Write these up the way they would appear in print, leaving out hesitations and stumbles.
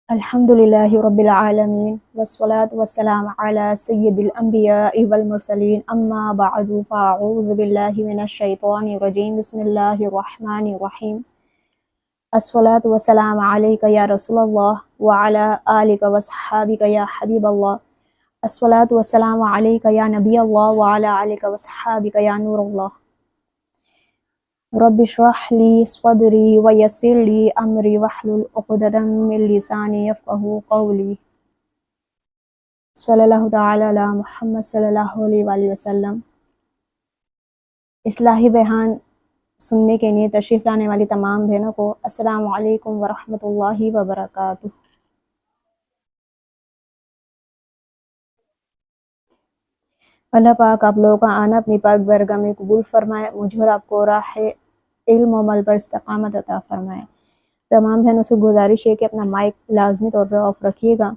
الحمدللہ رب العالمین والصلاة والسلام علی سید الانبیاء والمرسلین اما بعد فاعوذ باللہ من الشیطان الرجیم بسم اللہ الرحمن الرحیم الصلاة والسلام علیک یا رسول اللہ وعلی آلک وصحابک یا حبیب اللہ الصلاة والسلام علیک یا نبی اللہ وعلی آلک وصحابک یا نور اللہ رب اشرح لی صدری ویسر لی امری واحلل عقدۃ من لسانی یفقہوا قولی صلی اللہ تعالی علی محمد صلی اللہ علیہ وآلہ وسلم۔ اصلاحی بیان سننے کے لیے تشریف لانے والی تمام بہنوں کو السلام علیکم ورحمۃ اللہ وبرکاتہ۔ اللہ پاک آپ لوگوں کا آنا اپنی پاک برگاہ میں قبول فرمائے، مجھے اور آپ کو راہ علم و عمل پر استقامت عطا فرمائے۔ تمام بہنوں سے گزارش ہے کہ اپنا مائک لازمی طور پر آف رکھیے گا۔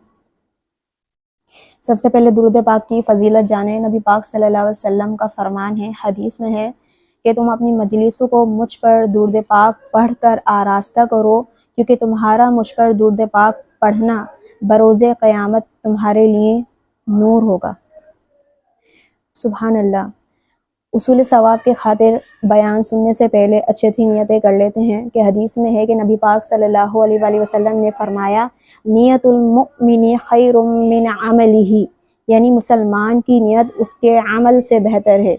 سب سے پہلے درود پاک کی فضیلت جانیں۔ نبی پاک صلی اللہ علیہ وسلم کا فرمان ہے، حدیث میں ہے کہ تم اپنی مجلسوں کو مجھ پر درود پاک پڑھ کر آراستہ کرو، کیونکہ تمہارا مجھ پر درود پاک پڑھنا بروز قیامت تمہارے لیے نور ہوگا۔ سبحان اللہ۔ اصول ثواب کے خاطر بیان سننے سے پہلے اچھی اچھی نیتیں کر لیتے ہیں کہ حدیث میں ہے کہ نبی پاک صلی اللہ علیہ وآلہ وسلم نے فرمایا، نیت المؤمن خیر من عملہ، یعنی مسلمان کی نیت اس کے عمل سے بہتر ہے۔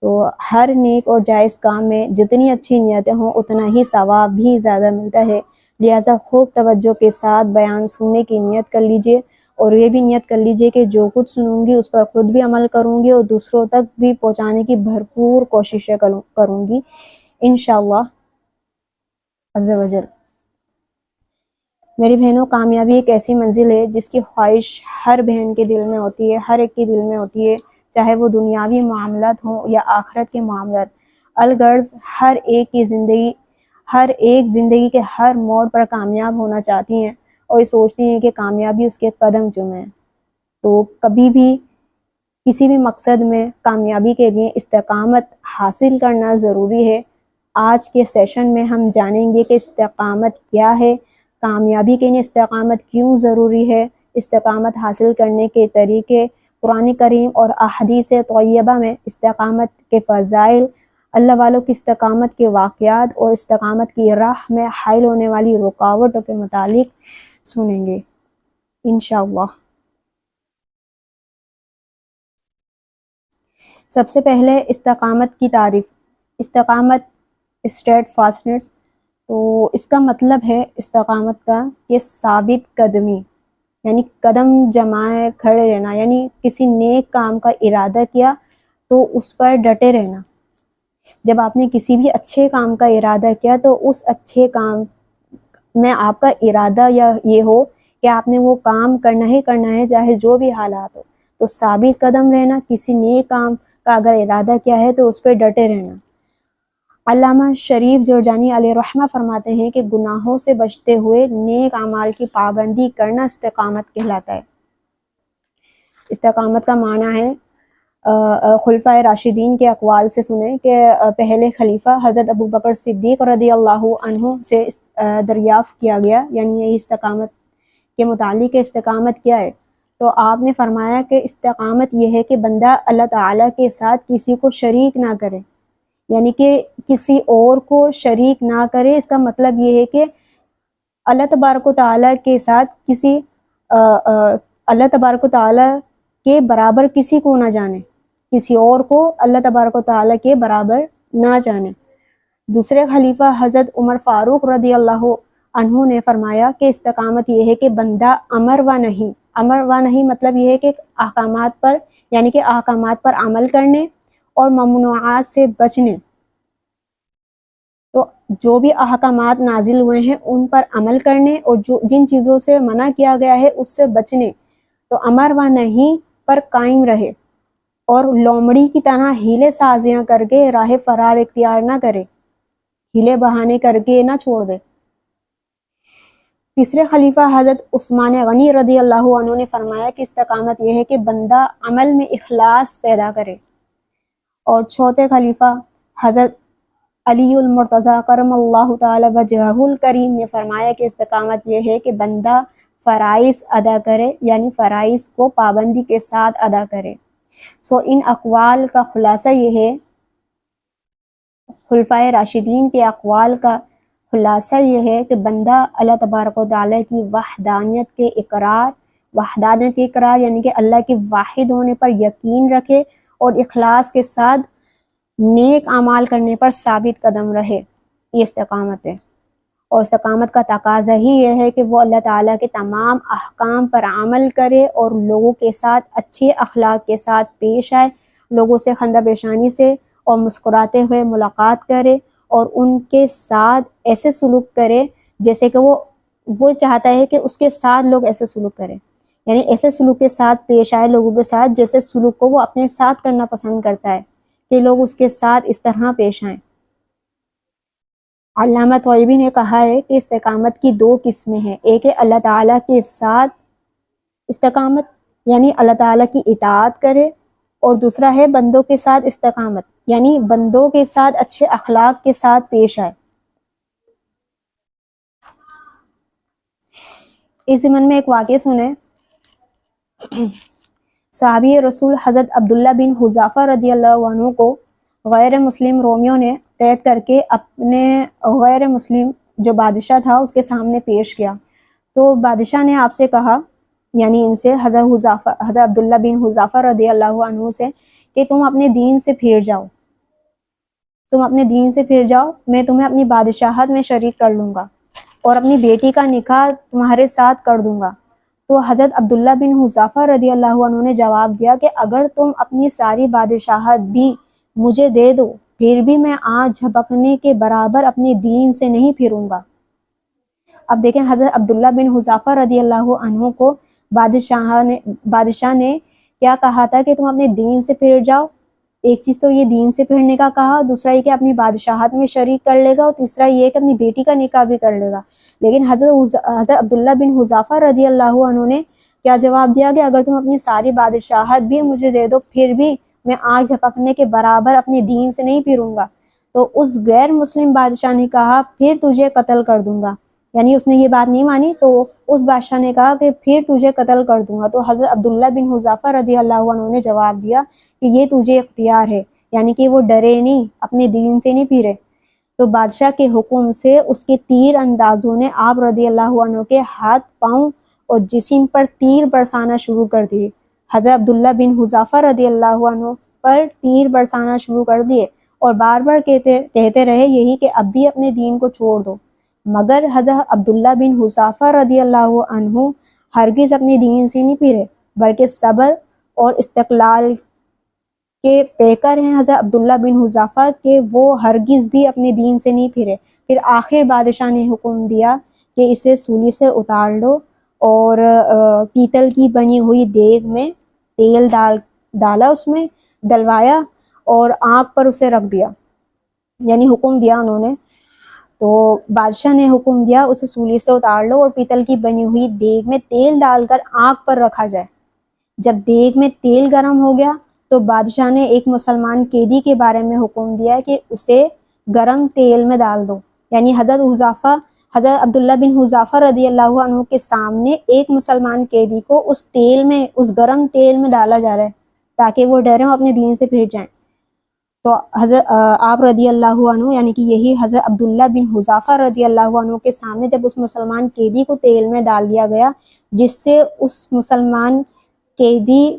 تو ہر نیک اور جائز کام میں جتنی اچھی نیتیں ہوں اتنا ہی ثواب بھی زیادہ ملتا ہے، لہٰذا خوب توجہ کے ساتھ بیان سننے کی نیت کر لیجئے، اور یہ بھی نیت کر لیجئے کہ جو کچھ سنوں گی اس پر خود بھی عمل کروں گی اور دوسروں تک بھی پہنچانے کی بھرپور کوششیں کروں گی انشاءاللہ عز و جل۔ میری بہنوں، کامیابی ایک ایسی منزل ہے جس کی خواہش ہر بہن کے دل میں ہوتی ہے، ہر ایک کے دل میں ہوتی ہے، چاہے وہ دنیاوی معاملات ہوں یا آخرت کے معاملات۔ الغرض ہر ایک زندگی کے ہر موڑ پر کامیاب ہونا چاہتی ہیں اور یہ سوچتی ہیں کہ کامیابی اس کے قدم چومیں۔ تو کبھی بھی کسی بھی مقصد میں کامیابی کے لیے استقامت حاصل کرنا ضروری ہے۔ آج کے سیشن میں ہم جانیں گے کہ استقامت کیا ہے، کامیابی کے لیے استقامت کیوں ضروری ہے، استقامت حاصل کرنے کے طریقے، قرآن کریم اور احادیث طیبہ میں استقامت کے فضائل، اللہ والوں کی استقامت کے واقعات اور استقامت کی راہ میں حائل ہونے والی رکاوٹوں کے متعلق سنیں گے انشاءاللہ۔ سب سے پہلے استقامت کی تعریف۔ استقامت اسٹیٹ فاسٹنس، تو اس کا مطلب ہے استقامت کا کہ ثابت قدمی، یعنی قدم جمائے کھڑے رہنا، یعنی کسی نیک کام کا ارادہ کیا تو اس پر ڈٹے رہنا۔ جب آپ نے کسی بھی اچھے کام کا ارادہ کیا تو اس اچھے کام میں آپ کا ارادہ یہ ہو کہ آپ نے وہ کام کرنا ہی کرنا ہے، چاہے جو بھی حالات ہو، تو ثابت قدم رہنا، کسی نیک کام کا اگر ارادہ کیا ہے تو اس پہ ڈٹے رہنا۔ علامہ شریف جرجانی علیہ رحمہ فرماتے ہیں کہ گناہوں سے بچتے ہوئے نیک اعمال کی پابندی کرنا استقامت کہلاتا ہے۔ استقامت کا معنی ہے، خلفائے راشدین کے اقوال سے سنیں کہ پہلے خلیفہ حضرت ابو بکر صدیق رضی اللہ عنہ سے دریافت کیا گیا، یعنی یہ استقامت کے متعلق استقامت کیا ہے، تو آپ نے فرمایا کہ استقامت یہ ہے کہ بندہ اللہ تعالیٰ کے ساتھ کسی کو شریک نہ کرے، یعنی کہ کسی اور کو شریک نہ کرے۔ اس کا مطلب یہ ہے کہ اللہ تبارک و تعالیٰ کے ساتھ اللہ تبارک و تعالیٰ کے برابر کسی کو نہ جانے، کسی اور کو اللہ تبارک و تعالیٰ کے برابر نہ جانے۔ دوسرے خلیفہ حضرت عمر فاروق رضی اللہ عنہ نے فرمایا کہ استقامت یہ ہے کہ بندہ امر و نہیں مطلب یہ ہے کہ احکامات پر، یعنی کہ احکامات پر عمل کرنے اور ممنوعات سے بچنے، تو جو بھی احکامات نازل ہوئے ہیں ان پر عمل کرنے اور جن چیزوں سے منع کیا گیا ہے اس سے بچنے، تو امر و نہیں پر قائم رہے اور لومڑی کی طرح ہیلے سازیاں کر کے راہ فرار اختیار نہ کرے، ہیلے بہانے کر کے نہ چھوڑ دے۔ تیسرے خلیفہ حضرت عثمان غنی رضی اللہ عنہ نے فرمایا کہ استقامت یہ ہے کہ بندہ عمل میں اخلاص پیدا کرے۔ اور چوتھے خلیفہ حضرت علی المرتضیٰ کرم اللہ تعالی وجہہ الکریم نے فرمایا کہ استقامت یہ ہے کہ بندہ فرائض ادا کرے، یعنی فرائض کو پابندی کے ساتھ ادا کرے۔ ان اقوال کا خلاصہ یہ ہے، خلفائے راشدین کے اقوال کا خلاصہ یہ ہے کہ بندہ اللہ تبارک و تعالیٰ کی وحدانیت کے اقرار یعنی کہ اللہ کے واحد ہونے پر یقین رکھے اور اخلاص کے ساتھ نیک اعمال کرنے پر ثابت قدم رہے۔ یہ استقامت ہے، اور استقامت کا تقاضا ہی یہ ہے کہ وہ اللہ تعالیٰ کے تمام احکام پر عمل کرے اور لوگوں کے ساتھ اچھے اخلاق کے ساتھ پیش آئے، لوگوں سے خندہ پیشانی سے اور مسکراتے ہوئے ملاقات کرے اور ان کے ساتھ ایسے سلوک کرے جیسے کہ وہ چاہتا ہے کہ اس کے ساتھ لوگ ایسے سلوک کریں، یعنی ایسے سلوک کے ساتھ پیش آئے لوگوں کے ساتھ جیسے سلوک کو وہ اپنے ساتھ کرنا پسند کرتا ہے، کہ لوگ اس کے ساتھ اس طرح پیش آئیں۔ علامہ طویبی نے کہا ہے کہ استقامت کی دو قسمیں ہیں، ایک ہے اللہ تعالیٰ کے ساتھ استقامت یعنی اللہ تعالیٰ کی اطاعت کرے، اور دوسرا ہے بندوں کے ساتھ استقامت یعنی بندوں کے ساتھ اچھے اخلاق کے ساتھ پیش آئے۔ اس ضمن میں ایک واقعہ سنیں۔ صحابی رسول حضرت عبداللہ بن حذافہ رضی اللہ عنہ کو غیر مسلم رومیوں نے قید کر کے اپنے غیر مسلم جو بادشاہ تھا اس کے سامنے پیش کیا، تو بادشاہ نے آپ سے کہا، یعنی ان سے حضرت عبداللہ بن حذافہ رضی اللہ عنہ سے، کہ تم اپنے دین سے پھر جاؤ، میں تمہیں اپنی بادشاہت میں شریک کر لوں گا اور اپنی بیٹی کا نکاح تمہارے ساتھ کر دوں گا۔ تو حضرت عبداللہ بن حذافہ رضی اللہ عنہ نے جواب دیا کہ اگر تم اپنی ساری بادشاہت بھی مجھے دے دو پھر بھی میں آنکھ جھپکنے کے برابر اپنے دین سے نہیں پھروں گا۔ اب دیکھیں حضرت عبداللہ بن حذافہ رضی اللہ عنہ کو بادشاہ نے کیا کہا تھا کہ تم اپنے دین سے پھر جاؤ۔ ایک چیز تو یہ دین سے پھرنے کا کہا، دوسرا یہ کہ اپنی بادشاہت میں شریک کر لے گا، اور تیسرا یہ کہ اپنی بیٹی کا نکاح بھی کر لے گا۔ لیکن حضرت عبداللہ بن حذافہ رضی اللہ عنہ نے کیا جواب دیا کہ اگر تم اپنی ساری بادشاہت بھی مجھے دے دو پھر بھی میں آنکھ جھپکنے کے برابر اپنے دین سے نہیں پھروں گا۔ تو اس غیر مسلم بادشاہ نے کہا پھر تجھے قتل کر دوں گا، یعنی اس نے یہ بات نہیں مانی تو اس بادشاہ نے کہا کہ پھر تجھے قتل کر دوں گا۔ تو حضرت عبداللہ بن حذافہ رضی اللہ عنہ نے جواب دیا کہ یہ تجھے اختیار ہے، یعنی کہ وہ ڈرے نہیں، اپنے دین سے نہیں پھرے۔ تو بادشاہ کے حکم سے اس کے تیر اندازوں نے آپ رضی اللہ عنہ کے ہاتھ، پاؤں اور جسم پر تیر برسانا شروع کر دیے۔ حضرت عبداللہ بن حذافہ رضی اللہ عنہ پر تیر برسانا شروع کر دیے اور بار بار کہتے رہے یہی کہ اب بھی اپنے دین کو چھوڑ دو، مگر حضرت عبداللہ بن حذافہ رضی اللہ عنہ ہرگز اپنے دین سے نہیں پھرے، بلکہ صبر اور استقلال کے پیکر ہیں حضرت عبداللہ بن حذافہ کہ وہ ہرگز بھی اپنے دین سے نہیں پھرے۔ پھر آخر بادشاہ نے حکم دیا کہ اسے سولی سے اتار لو اور پیتل کی بنی ہوئی دیگ میں تیل ڈالا، اس میں ڈلوایا اور آنکھ پر اسے رکھ دیا، یعنی حکم دیا انہوں نے۔ تو بادشاہ نے حکم دیا اسے سولی سے اتار لو اور پیتل کی بنی ہوئی دیگ میں تیل ڈال کر آنکھ پر رکھا جائے۔ جب دیگ میں تیل گرم ہو گیا تو بادشاہ نے ایک مسلمان قیدی کے بارے میں حکم دیا کہ اسے گرم تیل میں ڈال دو، یعنی حضرت عبداللہ بن حذافہ رضی اللہ عنہ کے سامنے ایک مسلمان قیدی کو اس گرم تیل میں ڈالا جا رہا ہے تاکہ وہ ڈریں اور اپنے دین سے پھر جائیں۔ تو حضرت آپ رضی اللہ عنہ یعنی کہ یہی حضرت عبداللہ بن حذافہ رضی اللہ عنہ کے سامنے جب اس مسلمان قیدی کو تیل میں ڈال دیا گیا جس سے اس مسلمان قیدی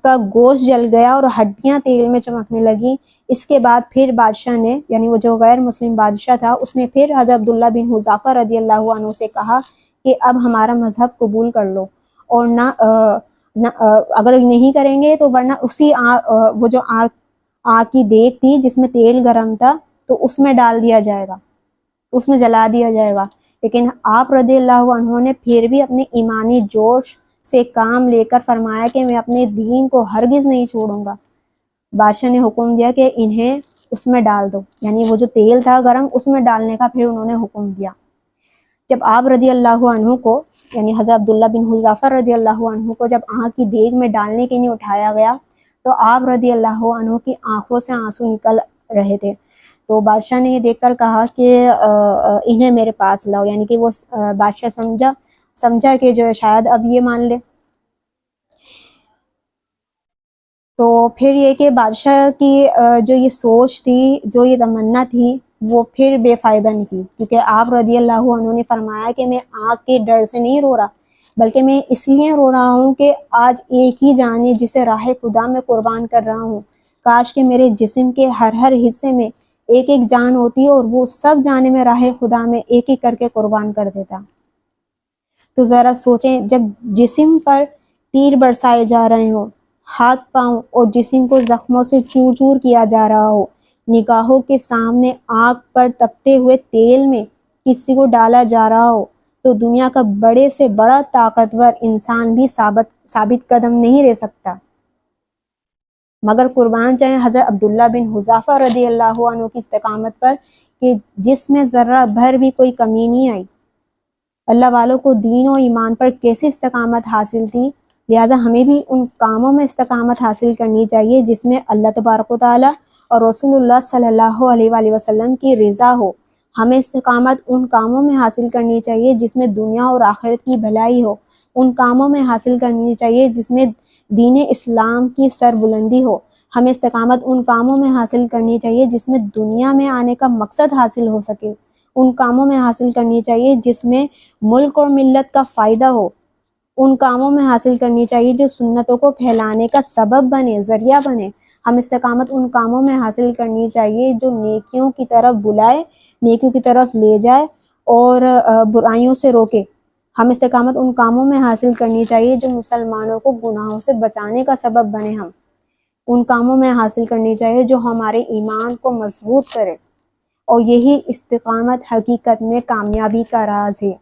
کا گوشت جل گیا اور ہڈیاں تیل میں چمکنے لگیں، اس کے بعد پھر بادشاہ نے یعنی وہ جو غیر مسلم بادشاہ تھا اس نے پھر حضرت عبداللہ بن حذافہ رضی اللہ عنہ سے کہا کہ اب ہمارا مذہب قبول کر لو، اور اگر نہیں کریں گے تو ورنہ اسی وہ جو آگ کی دیگ تھی جس میں تیل گرم تھا تو اس میں ڈال دیا جائے گا، اس میں جلا دیا جائے گا۔ لیکن آپ رضی اللہ عنہ نے پھر بھی اپنے ایمانی جوش سے کام لے کر فرمایا کہ میں اپنے دین کو ہرگز نہیں چھوڑوں گا۔ بادشاہ نے حکم دیا کہ انہیں اس میں ڈال دو، یعنی وہ جو تیل تھا گرم اس میں ڈالنے کا پھر انہوں نے حکم دیا۔ جب آپ رضی اللہ عنہ کو یعنی حضرت عبداللہ بن حذافہ رضی اللہ عنہ کو جب آگ کی دیگ میں ڈالنے کے لیے اٹھایا گیا تو آپ رضی اللہ عنہ کی آنکھوں سے آنسو نکل رہے تھے۔ تو بادشاہ نے یہ دیکھ کر کہا کہ انہیں میرے پاس لاؤ، یعنی کہ وہ بادشاہ سمجھا کہ جو ہے شاید اب یہ مان لے۔ تو پھر یہ کہ بادشاہ کی جو یہ سوچ تھی، جو یہ تمنا تھی، وہ پھر بے فائدہ نکلی، کیونکہ آپ رضی اللہ عنہ نے فرمایا کہ میں آگ کے ڈر سے نہیں رو رہا، بلکہ میں اس لیے رو رہا ہوں کہ آج ایک ہی جان ہے جسے راہ خدا میں قربان کر رہا ہوں۔ کاش کہ میرے جسم کے ہر حصے میں ایک ایک جان ہوتی اور وہ سب جانیں میں راہ خدا میں ایک ایک کر کے قربان کر دیتا۔ تو ذرا سوچیں، جب جسم پر تیر برسائے جا رہے ہوں، ہاتھ پاؤں اور جسم کو زخموں سے چور چور کیا جا رہا ہو، نگاہوں کے سامنے آگ پر تپتے ہوئے تیل میں کسی کو ڈالا جا رہا ہو، تو دنیا کا بڑے سے بڑا طاقتور انسان بھی ثابت قدم نہیں رہ سکتا، مگر قربان جائیں حضرت عبداللہ بن حذافہ رضی اللہ عنہ کی استقامت پر کہ جس میں ذرہ بھر بھی کوئی کمی نہیں آئی۔ اللہ والوں کو دین و ایمان پر کیسی استقامت حاصل تھی، لہٰذا ہمیں بھی ان کاموں میں استقامت حاصل کرنی چاہیے جس میں اللہ تبارک و تعالیٰ اور رسول اللہ صلی اللہ علیہ وآلہ وسلم کی رضا ہو۔ ہمیں استقامت ان کاموں میں حاصل کرنی چاہیے جس میں دنیا اور آخرت کی بھلائی ہو، ان کاموں میں حاصل کرنی چاہیے جس میں دین اسلام کی سربلندی ہو۔ ہمیں استقامت ان کاموں میں حاصل کرنی چاہیے جس میں دنیا میں آنے کا مقصد حاصل ہو سکے، ان کاموں میں حاصل کرنی چاہیے جس میں ملک اور ملت کا فائدہ ہو، ان کاموں میں حاصل کرنی چاہیے جو سنتوں کو پھیلانے کا سبب بنے، ذریعہ بنے۔ ہم استقامت ان کاموں میں حاصل کرنی چاہیے جو نیکیوں کی طرف بلائے، نیکیوں کی طرف لے جائے اور برائیوں سے روکے۔ ہم استقامت ان کاموں میں حاصل کرنی چاہیے جو مسلمانوں کو گناہوں سے بچانے کا سبب بنے، ہم ان کاموں میں حاصل کرنی چاہیے جو ہمارے ایمان کو مضبوط کرے۔ اور یہی استقامت حقیقت میں کامیابی کا راز ہے،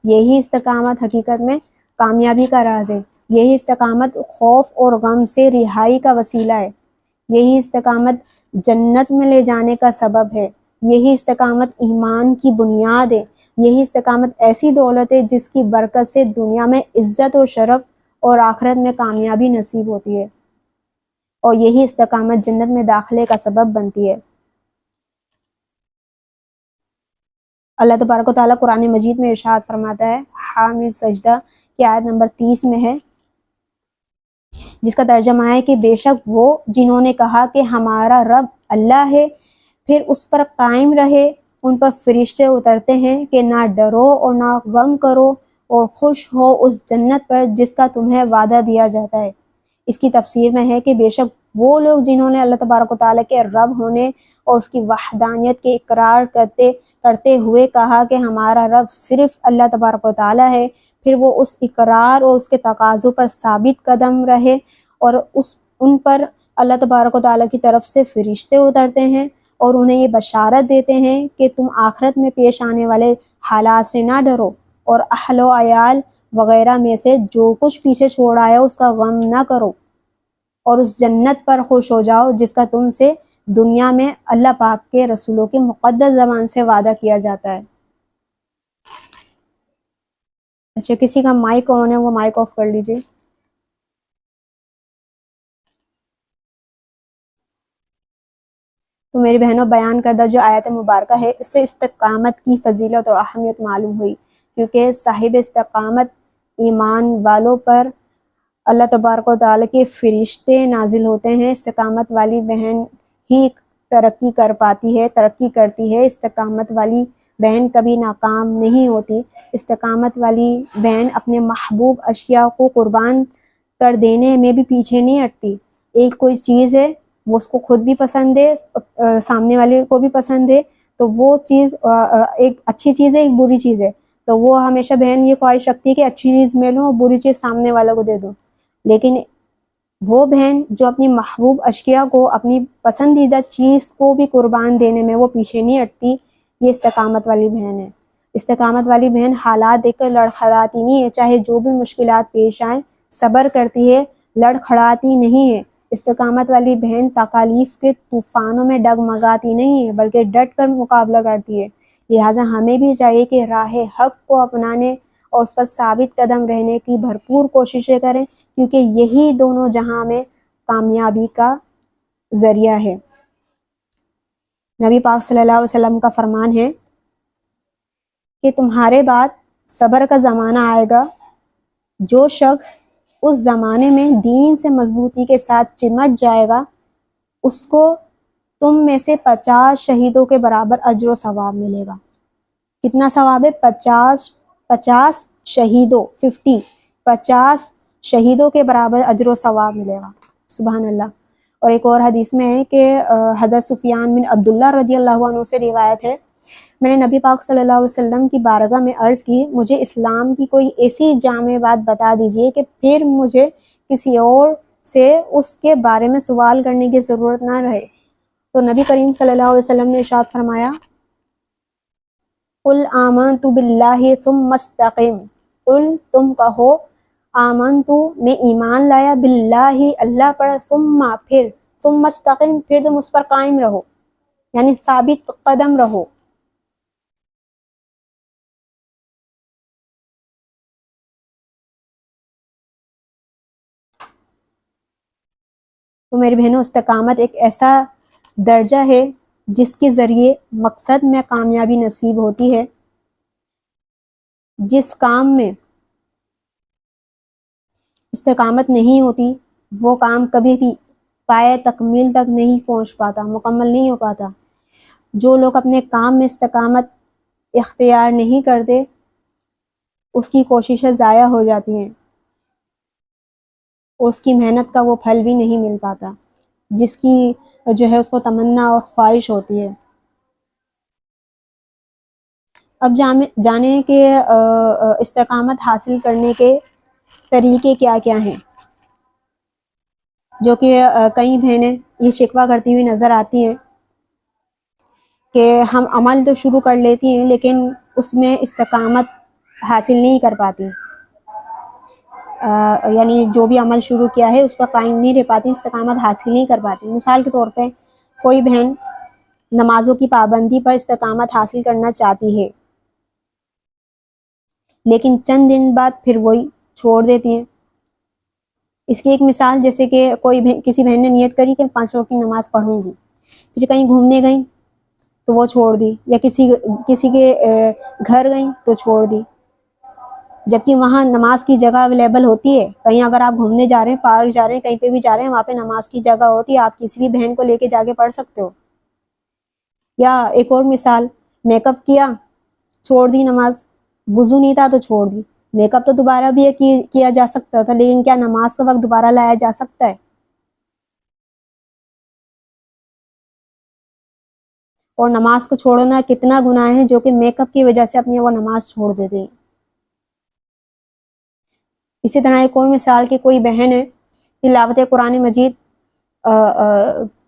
یہی استقامت حقیقت میں کامیابی کا راز ہے، یہی استقامت خوف اور غم سے رہائی کا وسیلہ ہے، یہی استقامت جنت میں لے جانے کا سبب ہے، یہی استقامت ایمان کی بنیاد ہے، یہی استقامت ایسی دولت ہے جس کی برکت سے دنیا میں عزت و شرف اور آخرت میں کامیابی نصیب ہوتی ہے، اور یہی استقامت جنت میں داخلے کا سبب بنتی ہے۔ اللہ تبارک و تعالیٰ قرآن مجید میں ارشاد فرماتا ہے، حامد سجدہ کی آیت نمبر 30 میں ہے، جس کا ترجمہ ہے کہ بے شک وہ جنہوں نے کہا کہ ہمارا رب اللہ ہے، پھر اس پر قائم رہے، ان پر فرشتے اترتے ہیں کہ نہ ڈرو اور نہ غم کرو اور خوش ہو اس جنت پر جس کا تمہیں وعدہ دیا جاتا ہے۔ اس کی تفسیر میں ہے کہ بے شک وہ لوگ جنہوں نے اللہ تبارک و تعالیٰ کے رب ہونے اور اس کی وحدانیت کے اقرار کرتے ہوئے کہا کہ ہمارا رب صرف اللہ تبارک و تعالیٰ ہے، پھر وہ اس اقرار اور اس کے تقاضوں پر ثابت قدم رہے اور ان پر اللہ تبارک و تعالیٰ کی طرف سے فرشتے اترتے ہیں اور انہیں یہ بشارت دیتے ہیں کہ تم آخرت میں پیش آنے والے حالات سے نہ ڈرو اور اہل و عیال وغیرہ میں سے جو کچھ پیچھے چھوڑ آئے اس کا غم نہ کرو، اور اس جنت پر خوش ہو جاؤ جس کا تم سے دنیا میں اللہ پاک کے رسولوں کی مقدس زبان سے وعدہ کیا جاتا ہے۔ اچھا، کسی کا مائک آن ہے وہ مائک آف کر لیجیے۔ تو میری بہنوں، بیان کردہ جو آیت مبارکہ ہے اس سے استقامت کی فضیلت اور اہمیت معلوم ہوئی، کیونکہ صاحب استقامت ایمان والوں پر اللہ تبارک و تعالیٰ کے فرشتے نازل ہوتے ہیں۔ استقامت والی بہن ہی ترقی کر پاتی ہے، ترقی کرتی ہے۔ استقامت والی بہن کبھی ناکام نہیں ہوتی۔ استقامت والی بہن اپنے محبوب اشیاء کو قربان کر دینے میں بھی پیچھے نہیں ہٹتی۔ ایک کوئی چیز ہے، وہ اس کو خود بھی پسند ہے، سامنے والے کو بھی پسند ہے، تو وہ چیز ایک اچھی چیز ہے، ایک بری چیز ہے، تو وہ ہمیشہ بہن یہ خواہش رکھتی ہے کہ اچھی چیز میں لوں اور بری چیز سامنے والے کو دے دوں۔ لیکن وہ بہن جو اپنی محبوب اشیاء کو، اپنی پسندیدہ چیز کو بھی قربان دینے میں وہ پیچھے نہیں ہٹتی، یہ استقامت والی بہن ہے۔ استقامت والی بہن حالات دیکھ کر لڑکھڑاتی نہیں ہے، چاہے جو بھی مشکلات پیش آئیں صبر کرتی ہے، لڑکھڑاتی نہیں ہے۔ استقامت والی بہن تکالیف کے طوفانوں میں ڈگمگاتی نہیں ہے، بلکہ ڈٹ کر مقابلہ کرتی ہے۔ لہٰذا ہمیں بھی چاہیے کہ راہ حق کو اپنانے اور اس پر ثابت قدم رہنے کی بھرپور کوششیں کریں، کیونکہ یہی دونوں جہاں میں کامیابی کا ذریعہ ہے۔ نبی پاک صلی اللہ علیہ وسلم کا فرمان ہے کہ تمہارے بعد صبر کا زمانہ آئے گا، جو شخص اس زمانے میں دین سے مضبوطی کے ساتھ چمٹ جائے گا اس کو تم میں سے 50 شہیدوں کے برابر اجر و ثواب ملے گا۔ کتنا ثواب ہے؟ 50 شہیدوں 50 شہیدوں کے برابر اجر و ثواب ملے گا۔ سبحان اللہ۔ اور ایک اور حدیث میں ہے کہ حضرت سفیان بن عبداللہ رضی اللہ عنہ سے روایت ہے، میں نے نبی پاک صلی اللہ علیہ وسلم کی بارگاہ میں عرض کی، مجھے اسلام کی کوئی ایسی جامع بات بتا دیجئے کہ پھر مجھے کسی اور سے اس کے بارے میں سوال کرنے کی ضرورت نہ رہے۔ تو نبی کریم صلی اللہ علیہ وسلم نے ارشاد فرمایا، قل آمنت باللہ ثم استقم، قل تم کہو آمنت میں ایمان لایا، باللہ اللہ پر، ثم استقم پھر تم اس پر قائم رہو، یعنی ثابت قدم رہو۔ تو میری بہنوں، استقامت ایک ایسا درجہ ہے جس کے ذریعے مقصد میں کامیابی نصیب ہوتی ہے۔ جس کام میں استقامت نہیں ہوتی وہ کام کبھی بھی پائے تکمیل تک نہیں پہنچ پاتا، مکمل نہیں ہو پاتا۔ جو لوگ اپنے کام میں استقامت اختیار نہیں کرتے اس کی کوششیں ضائع ہو جاتی ہیں، اس کی محنت کا وہ پھل بھی نہیں مل پاتا جس کی جو ہے اس کو تمنا اور خواہش ہوتی ہے۔ اب جانیں کہ استقامت حاصل کرنے کے طریقے کیا کیا ہیں، جو کہ کئی بہنیں یہ شکوہ کرتی ہوئی نظر آتی ہیں کہ ہم عمل تو شروع کر لیتی ہیں لیکن اس میں استقامت حاصل نہیں کر پاتی، یعنی جو بھی عمل شروع کیا ہے اس پر قائم نہیں رہ پاتی، استقامت حاصل نہیں کر پاتی۔ مثال کے طور پہ کوئی بہن نمازوں کی پابندی پر استقامت حاصل کرنا چاہتی ہے لیکن چند دن بعد پھر وہی چھوڑ دیتی ہیں۔ اس کی ایک مثال، جیسے کہ کسی بہن نے نیت کری کہ 5 وقت کی نماز پڑھوں گی، پھر کہیں گھومنے گئیں تو وہ چھوڑ دی، یا کسی کے گھر گئیں تو چھوڑ دی، جبکہ وہاں نماز کی جگہ اویلیبل ہوتی ہے۔ کہیں اگر آپ گھومنے جا رہے ہیں، پارک جا رہے ہیں، کہیں پہ بھی جا رہے ہیں، وہاں پہ نماز کی جگہ ہوتی ہے، آپ کسی بھی بہن کو لے کے جا کے پڑھ سکتے ہو۔ یا ایک اور مثال، میک اپ کیا، چھوڑ دی نماز، وضو نہیں تھا تو چھوڑ دی۔ میک اپ تو دوبارہ بھی کیا جا سکتا تھا، لیکن کیا نماز کا وقت دوبارہ لایا جا سکتا ہے؟ اور نماز کو چھوڑنا کتنا گناہ ہے جو کہ میک اپ کی وجہ سے اپنی وہ نماز چھوڑ دیتے ہیں۔ اسی طرح ایک اور مثال کہ کوئی بہن ہے تلاوت قرآن مجید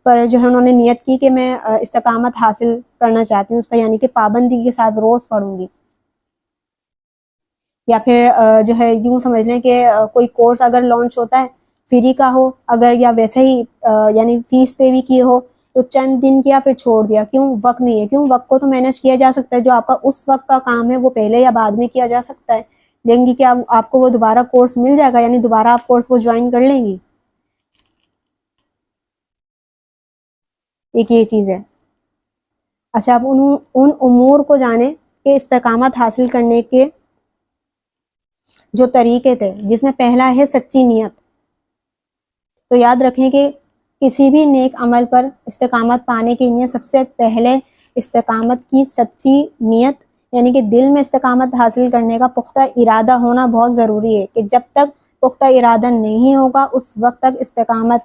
پر جو ہے انہوں نے نیت کی کہ میں استقامت حاصل کرنا چاہتی ہوں اس پر، یعنی کہ پابندی کے ساتھ روز پڑھوں گی۔ یا پھر جو ہے یوں سمجھ لیں کہ کوئی کورس اگر لانچ ہوتا ہے فری کا ہو اگر، یا ویسے ہی یعنی فیس پے بھی کیے ہو تو چند دن کیا پھر چھوڑ دیا، کیوں؟ وقت نہیں ہے۔ کیوں؟ وقت کو تو مینیج کیا جا سکتا ہے، جو آپ کا اس وقت کا کام ہے وہ پہلے یا بعد میں کیا جا سکتا ہے، لیکن کیا آپ کو وہ دوبارہ کورس مل جائے گا، یعنی دوبارہ آپ کورس کو جوائن کر لیں گی؟ ایک یہ چیز ہے۔ اچھا، آپ ان امور کو جانیں کہ استقامت حاصل کرنے کے جو طریقے تھے، جس میں پہلا ہے سچی نیت۔ تو یاد رکھیں کہ کسی بھی نیک عمل پر استقامت پانے کے لیے سب سے پہلے استقامت کی سچی نیت، یعنی کہ دل میں استقامت حاصل کرنے کا پختہ ارادہ ہونا بہت ضروری ہے، کہ جب تک پختہ ارادہ نہیں ہوگا اس وقت تک استقامت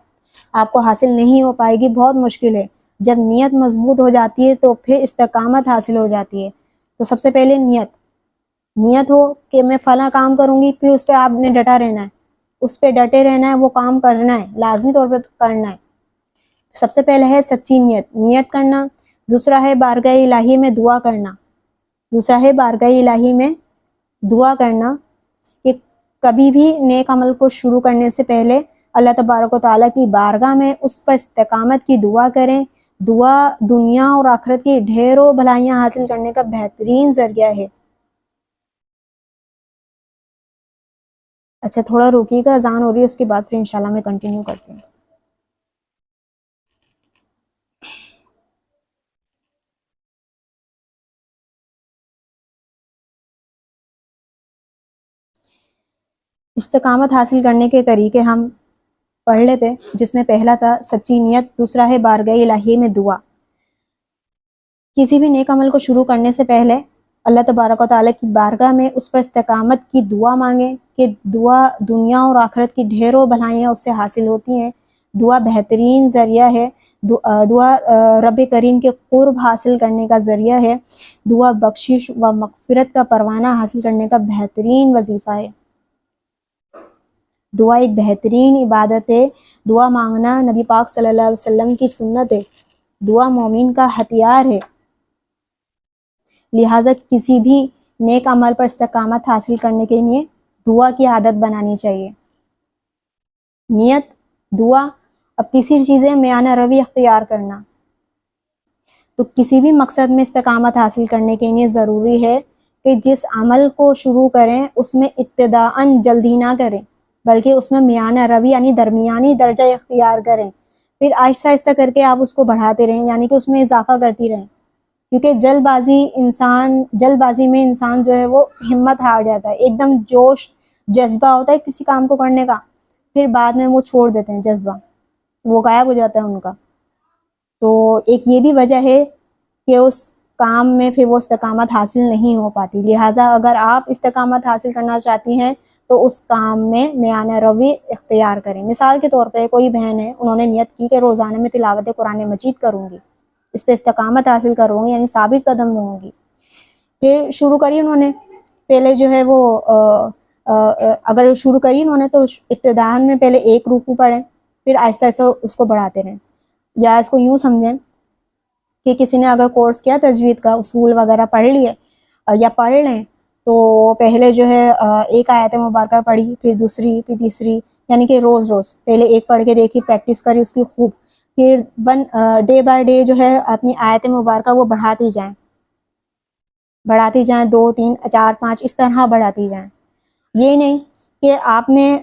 آپ کو حاصل نہیں ہو پائے گی، بہت مشکل ہے۔ جب نیت مضبوط ہو جاتی ہے تو پھر استقامت حاصل ہو جاتی ہے۔ تو سب سے پہلے نیت ہو کہ میں فلاں کام کروں گی، پھر اس پہ آپ نے ڈٹا رہنا ہے، اس پہ ڈٹے رہنا ہے، وہ کام کرنا ہے، لازمی طور پہ کرنا ہے۔ سب سے پہلے ہے سچی نیت کرنا۔ دوسرا ہے بارگاہ الہی میں دعا کرنا۔ کہ کبھی بھی نیک عمل کو شروع کرنے سے پہلے اللہ تبارک و تعالیٰ کی بارگاہ میں اس پر استقامت کی دعا کریں۔ دعا دنیا اور آخرت کی ڈھیروں بھلائیاں حاصل کرنے کا بہترین ذریعہ ہے۔ اچھا، تھوڑا روکیے گا، اذان ہو رہی ہے، اس کے بعد پھر انشاءاللہ میں کنٹینیو کرتی ہوں۔ استقامت حاصل کرنے کے طریقے ہم پڑھ لیتے، جس میں پہلا تھا سچی نیت، دوسرا ہے بارگاہ الہی میں دعا۔ کسی بھی نیک عمل کو شروع کرنے سے پہلے اللہ تبارک و تعالیٰ کی بارگاہ میں اس پر استقامت کی دعا مانگیں کہ دعا دنیا اور آخرت کی ڈھیروں بھلائیاں اس سے حاصل ہوتی ہیں۔ دعا بہترین ذریعہ ہے، دعا رب کریم کے قرب حاصل کرنے کا ذریعہ ہے، دعا بخشش و مغفرت کا پروانہ حاصل کرنے کا بہترین وظیفہ ہے۔ دعا ایک بہترین عبادت ہے، دعا مانگنا نبی پاک صلی اللہ علیہ وسلم کی سنت ہے، دعا مومن کا ہتھیار ہے۔ لہٰذا کسی بھی نیک عمل پر استقامت حاصل کرنے کے لیے دعا کی عادت بنانی چاہیے۔ نیت، دعا، اب تیسری چیز ہے میانہ روی اختیار کرنا۔ تو کسی بھی مقصد میں استقامت حاصل کرنے کے لیے ضروری ہے کہ جس عمل کو شروع کریں اس میں ابتداءً جلدی نہ کریں، بلکہ اس میں میانہ روی یعنی درمیانی درجہ اختیار کریں، پھر آہستہ آہستہ کر کے آپ اس کو بڑھاتے رہیں، یعنی کہ اس میں اضافہ کرتی رہیں، کیونکہ جلد بازی میں انسان جو ہے وہ ہمت ہار جاتا ہے، ایک دم جوش جذبہ ہوتا ہے کسی کام کو کرنے کا، پھر بعد میں وہ چھوڑ دیتے ہیں، جذبہ وہ غائب ہو جاتا ہے ان کا۔ تو ایک یہ بھی وجہ ہے کہ اس کام میں پھر وہ استقامت حاصل نہیں ہو پاتی۔ لہٰذا اگر آپ استقامت حاصل کرنا چاہتی ہیں تو اس کام میں میانہ روی اختیار کریں۔ مثال کے طور پہ کوئی بہن ہے، انہوں نے نیت کی کہ روزانہ میں تلاوت قرآن مجید کروں گی، اس پہ استقامت حاصل کروں گی، یعنی ثابت قدم ہوں گی۔ پھر شروع کری انہوں نے، پہلے جو ہے وہ اگر شروع کری انہوں نے تو ابتداءً میں پہلے ایک رکوع پڑھیں، پھر آہستہ آہستہ اس کو بڑھاتے رہیں۔ یا اس کو یوں سمجھیں کہ کسی نے اگر کورس کیا تجوید کا، اصول وغیرہ پڑھ لیے یا پڑھ لیں، تو پہلے جو ہے ایک آیت مبارکہ پڑھی، پھر دوسری، پھر تیسری، یعنی کہ روز پہلے ایک پڑھ کے دیکھی، پریکٹس کری اس کی خوب، پھر ڈے بائی ڈے جو ہے اپنی آیت مبارکہ وہ بڑھاتی جائیں 2 3 4 5 اس طرح بڑھاتی جائیں۔ یہ نہیں کہ آپ نے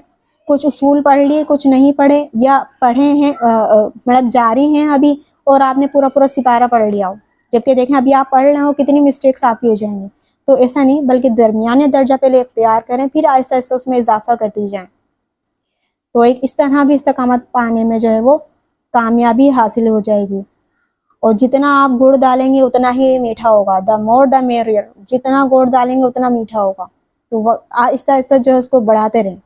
کچھ اصول پڑھ لیے کچھ نہیں پڑھے، یا پڑھے ہیں مطلب جاری ہیں ابھی اور آپ نے پورا سپارہ پڑھ لیا ہو، جبکہ دیکھیں ابھی آپ پڑھ رہے ہو کتنی مسٹیکس آپ کی ہو جائیں گی۔ تو ایسا نہیں، بلکہ درمیانے درجہ پہلے اختیار کریں، پھر آہستہ آہستہ اس میں اضافہ کرتی جائیں۔ تو ایک اس طرح بھی استقامت پانے میں جو ہے وہ کامیابی حاصل ہو جائے گی۔ اور جتنا آپ گڑ ڈالیں گے اتنا ہی میٹھا ہوگا، دا مور دا میریئر، جتنا گڑ ڈالیں گے اتنا میٹھا ہوگا۔ تو آہستہ آہستہ جو ہے اس کو بڑھاتے رہیں،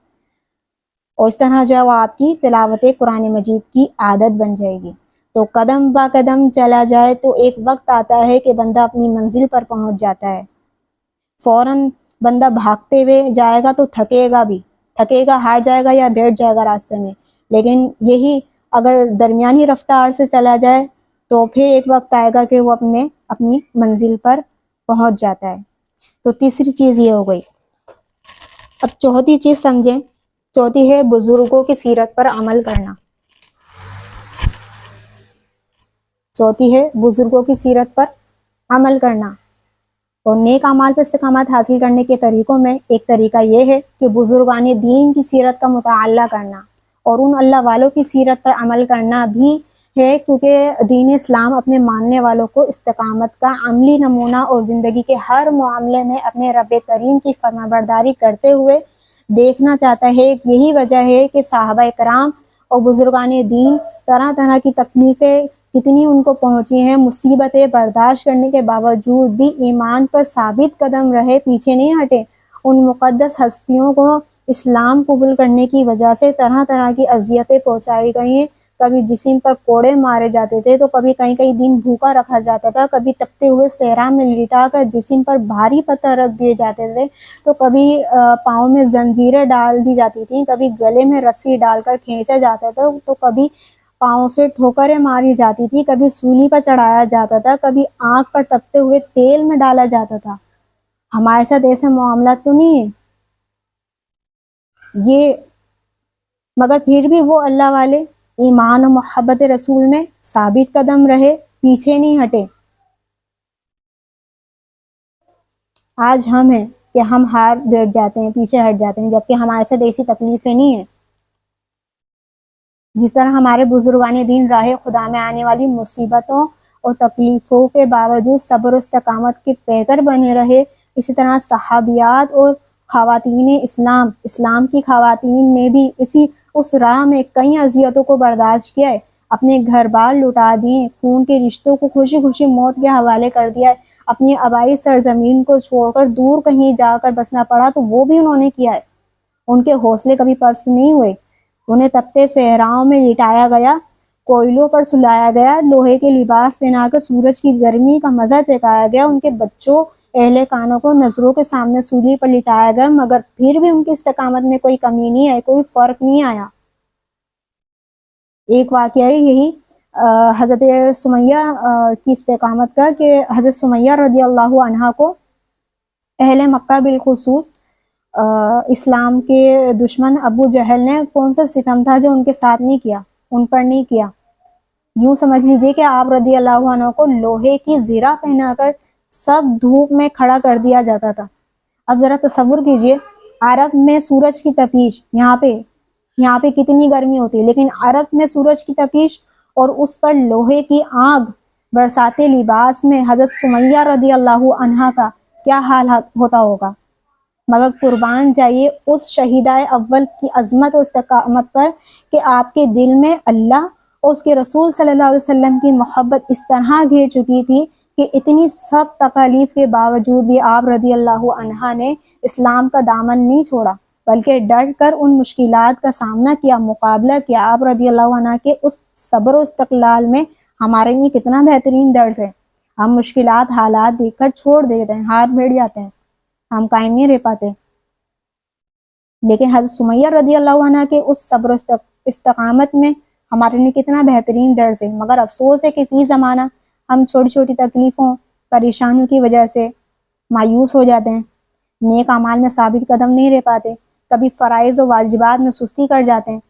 اور اس طرح جو ہے وہ آپ کی تلاوت قرآن مجید کی عادت بن جائے گی۔ تو قدم با قدم چلا جائے تو ایک وقت آتا ہے کہ بندہ اپنی منزل پر پہنچ جاتا ہے۔ فوراً بندہ بھاگتے ہوئے جائے گا تو تھکے گا، ہار جائے گا یا بیٹھ جائے گا راستے میں، لیکن یہی اگر درمیانی رفتار سے چلا جائے تو پھر ایک وقت آئے گا کہ وہ اپنی منزل پر پہنچ جاتا ہے۔ تو تیسری چیز یہ ہو گئی۔ اب چوتھی چیز سمجھیں، چوتھی ہے بزرگوں کی سیرت پر عمل کرنا۔ چوتھی ہے بزرگوں کی سیرت پر عمل کرنا۔ اور نیک اعمال پر استقامت حاصل کرنے کے طریقوں میں ایک طریقہ یہ ہے کہ بزرگان دین کی سیرت کا مطالعہ کرنا، اور ان اللہ والوں کی سیرت پر عمل کرنا بھی ہے، کیونکہ دین اسلام اپنے ماننے والوں کو استقامت کا عملی نمونہ اور زندگی کے ہر معاملے میں اپنے رب کریم کی فرمانبرداری کرتے ہوئے دیکھنا چاہتا ہے۔ یہی وجہ ہے کہ صحابہ کرام اور بزرگان دین طرح طرح کی تکلیفیں کتنی ان کو پہنچی ہیں، مصیبتیں برداشت کرنے کے باوجود بھی ایمان پر ثابت قدم رہے، پیچھے نہیں ہٹے۔ ان مقدس ہستیوں کو اسلام قبول کرنے کی وجہ سے طرح طرح کی اذیتیں پہنچائی گئی ہیں۔ کبھی جسم پر کوڑے مارے جاتے تھے، تو کبھی کئی دن بھوکا رکھا جاتا تھا، کبھی تپتے ہوئے صحرا میں لٹا کر جسم پر بھاری پتھر رکھ دیے جاتے تھے، تو کبھی پاؤں میں زنجیریں ڈال دی جاتی تھیں، کبھی گلے میں رسی ڈال کر کھینچا جاتا تھا، تو کبھی پاؤں سے ٹھوکریں ماری جاتی تھی، کبھی سولی پر چڑھایا جاتا تھا، کبھی آنکھ پر تپتے ہوئے تیل میں ڈالا جاتا تھا۔ ہمارے ساتھ ایسے معاملات تو نہیں ہیں یہ، مگر پھر بھی وہ اللہ والے ایمان و محبت رسول میں ثابت قدم رہے، پیچھے نہیں ہٹے۔ آج ہم ہیں کہ ہم ہار بیٹھ جاتے ہیں، پیچھے ہٹ جاتے ہیں، جبکہ ہمارے ساتھ ایسی تکلیفیں نہیں ہیں۔ جس طرح ہمارے بزرگان دین راہ خدا میں آنے والی مصیبتوں اور تکلیفوں کے باوجود صبر و استقامت کے پیکر بنے رہے، اسی طرح صحابیات اور خواتین اسلام کی خواتین نے بھی اس راہ میں کئی اذیتوں کو برداشت کیا ہے، اپنے گھر بار لٹا دیے، خون کے رشتوں کو خوشی خوشی موت کے حوالے کر دیا ہے، اپنی آبائی سرزمین کو چھوڑ کر دور کہیں جا کر بسنا پڑا تو وہ بھی انہوں نے کیا ہے۔ ان کے حوصلے کبھی پست نہیں ہوئے، انہیں تپتے صحراؤں میں لٹایا گیا، کوئلوں پر سلایا گیا، لوہے کے لباس پہنا کر سورج کی گرمی کا مزہ چکھایا گیا، ان کے بچوں اہل خانوں کو نظروں کے سامنے سولی پر لٹایا گیا، مگر پھر بھی ان کی استقامت میں کوئی کمی نہیں آئی، کوئی فرق نہیں آیا۔ ایک واقعہ ہے یہی حضرت سمیہ کی استقامت کا، کہ حضرت سمیہ رضی اللہ عنہا کو اہل مکہ بالخصوص اسلام کے دشمن ابو جہل نے کون سا ستم تھا جو ان کے ساتھ نہیں کیا، ان پر نہیں کیا۔ یوں سمجھ لیجئے کہ آپ رضی اللہ عنہ کو لوہے کی زرہ پہنا کر سب دھوپ میں کھڑا کر دیا جاتا تھا۔ اب ذرا تصور کیجئے، عرب میں سورج کی تپیش، یہاں پہ کتنی گرمی ہوتی ہے، لیکن عرب میں سورج کی تپیش اور اس پر لوہے کی آگ برساتے لباس میں حضرت سمیہ رضی اللہ عنہا کا کیا حال ہوتا ہوگا۔ مگر قربان جائیے اس شہیدہ اول کی عظمت اور استقامت پر کہ آپ کے دل میں اللہ اور اس کے رسول صلی اللہ علیہ وسلم کی محبت اس طرح گھیر چکی تھی کہ اتنی سخت تکالیف کے باوجود بھی آپ رضی اللہ عنہا نے اسلام کا دامن نہیں چھوڑا، بلکہ ڈٹ کر ان مشکلات کا سامنا کیا، مقابلہ کیا۔ آپ رضی اللہ عنہ کے اس صبر و استقلال میں ہمارے لیے کتنا بہترین درس ہے۔ ہم مشکلات حالات دیکھ کر چھوڑ دیتے ہیں، ہاتھ بیٹھ جاتے ہیں، ہم قائم نہیں رہ پاتے، لیکن حضرت سمیہ رضی اللہ عنہ کے اس صبر و استقامت میں ہمارے لیے کتنا بہترین درس ہے۔ مگر افسوس ہے کہ فی زمانہ ہم چھوٹی چھوٹی تکلیفوں پریشانیوں کی وجہ سے مایوس ہو جاتے ہیں، نیک اعمال میں ثابت قدم نہیں رہ پاتے، کبھی فرائض و واجبات میں سستی کر جاتے ہیں،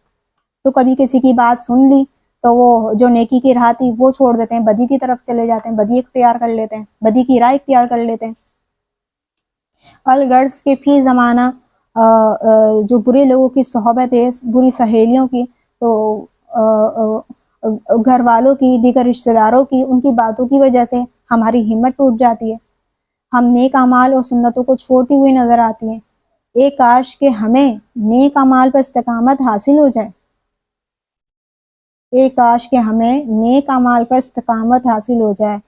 تو کبھی کسی کی بات سن لی تو وہ جو نیکی کی راہ تھی وہ چھوڑ دیتے ہیں، بدی کی طرف چلے جاتے ہیں، بدی اختیار کر لیتے ہیں، بدی کی راہ اختیار کر لیتے ہیں۔ الغرض کے فی زمانہ جو برے لوگوں کی صحبت ہے، بری سہیلیوں کی، تو گھر والوں کی، دیگر رشتہ داروں کی، ان کی باتوں کی وجہ سے ہماری ہمت ٹوٹ جاتی ہے، ہم نیک اعمال اور سنتوں کو چھوڑتی ہوئی نظر آتی ہیں۔ ایک کاش کہ ہمیں نیک اعمال پر استقامت حاصل ہو جائے، ایک کاش کہ ہمیں نیک اعمال پر استقامت حاصل ہو جائے۔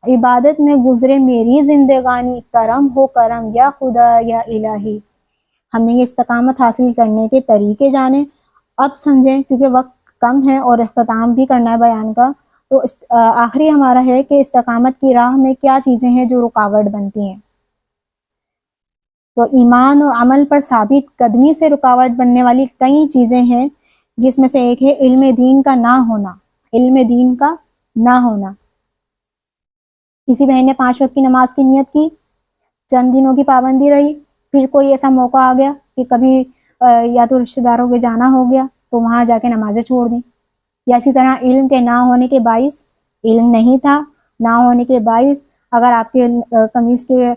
عبادت میں گزرے میری زندگانی، کرم ہو کرم یا خدا یا الہی۔ ہم نے یہ استقامت حاصل کرنے کے طریقے جانے، اب سمجھیں کیونکہ وقت کم ہے اور اختتام بھی کرنا ہے بیان کا، تو آخری ہمارا ہے کہ استقامت کی راہ میں کیا چیزیں ہیں جو رکاوٹ بنتی ہیں۔ تو ایمان اور عمل پر ثابت قدمی سے رکاوٹ بننے والی کئی چیزیں ہیں، جس میں سے ایک ہے علم دین کا نہ ہونا، علم دین کا نہ ہونا۔ کسی بہن نے 5 وقت کی نماز کی نیت کی، چند دنوں کی پابندی رہی، پھر کوئی ایسا موقع آ گیا کہ کبھی یا تو رشتہ داروں کے جانا ہو گیا تو وہاں جا کے نمازیں چھوڑ دیں، یا اسی طرح علم کے نہ ہونے کے باعث، علم نہیں تھا، نہ ہونے کے باعث اگر آپ کے قمیص کے